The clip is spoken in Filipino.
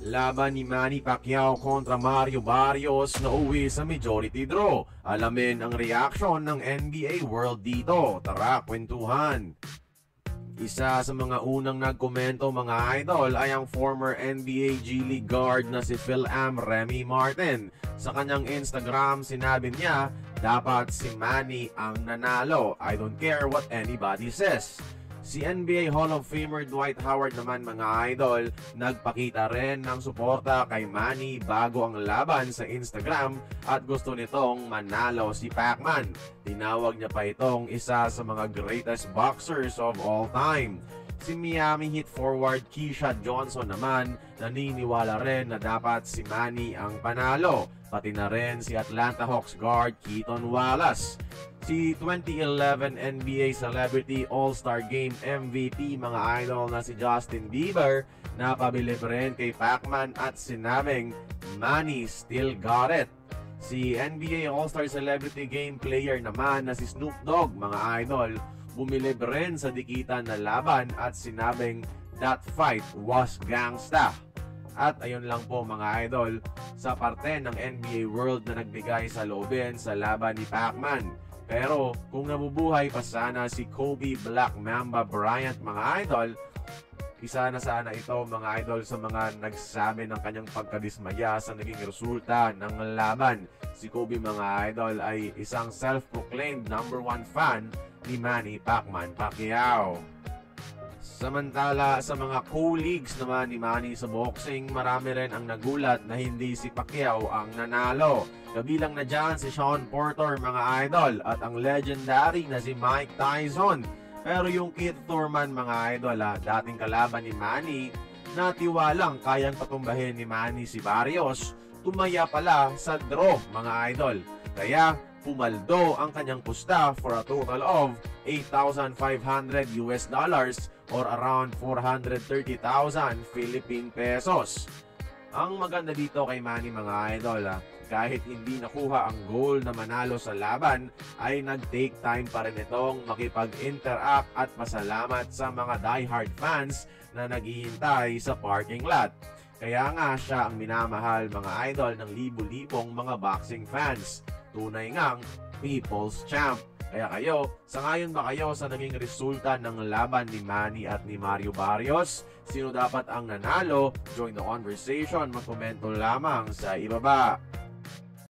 Laban ni Manny Pacquiao kontra Mario Barrios na uwi sa majority draw. Alamin ang reaksyon ng NBA World dito. Tara, kwentuhan! Isa sa mga unang nagkomento mga idol ay ang former NBA G League guard na si Phil-Am Remy Martin. Sa kanyang Instagram sinabi niya, dapat si Manny ang nanalo. I don't care what anybody says. Si NBA Hall of Famer Dwight Howard naman mga idol, nagpakita rin ng suporta kay Manny bago ang laban sa Instagram at gusto nitong manalo si Pacman. Tinawag niya pa itong isa sa mga greatest boxers of all time. Si Miami Heat forward Keisha Johnson naman naniniwala rin na dapat si Manny ang panalo, pati na rin si Atlanta Hawks guard Keaton Wallace. Si 2011 NBA Celebrity All-Star Game MVP mga idol na si Justin Bieber napabilib rin kay Pacman at sinabing Manny still got it. Si NBA All-Star Celebrity Game Player naman na si Snoop Dogg mga idol bumilib rin sa dikitan na laban at sinabing that fight was gangsta. At ayun lang po mga idol sa parte ng NBA World na nagbigay sa loobin sa laban ni Pacman. Pero kung nabubuhay pa sana si Kobe Black Mamba Bryant mga idol, isa na sana ito mga idol sa mga nagsabi ng kanyang pagkadismaya sa naging resulta ng laban. Si Kobe mga idol ay isang self-proclaimed #1 fan ni Manny Pacman Pacquiao. Samantala sa mga colleagues naman ni Manny sa boxing, marami rin ang nagulat na hindi si Pacquiao ang nanalo. Kabilang na dyan si Sean Porter mga idol at ang legendary na si Mike Tyson. Pero yung Keith Thurman mga idol dating kalaban ni Manny, natiwalang kayang patumbahin ni Manny si Barrios, tumaya pala sa draw mga idol. Kaya pumaldo ang kanyang pusta for a total of $8,500 or around 430,000 Philippine pesos. Ang maganda dito kay Manny mga idol kahit hindi nakuha ang goal na manalo sa laban, ay nag-take time pa rin itong makipag-interact at pasalamat sa mga diehard fans na naghihintay sa parking lot. Kaya nga siya ang minamahal mga idol ng libu-libong mga boxing fans. Tunay ngang People's Champ. Kaya kayo, sangayon ba kayo sa naging resulta ng laban ni Manny at ni Mario Barrios? Sino dapat ang nanalo? Join the conversation, magkomento lamang sa ibaba.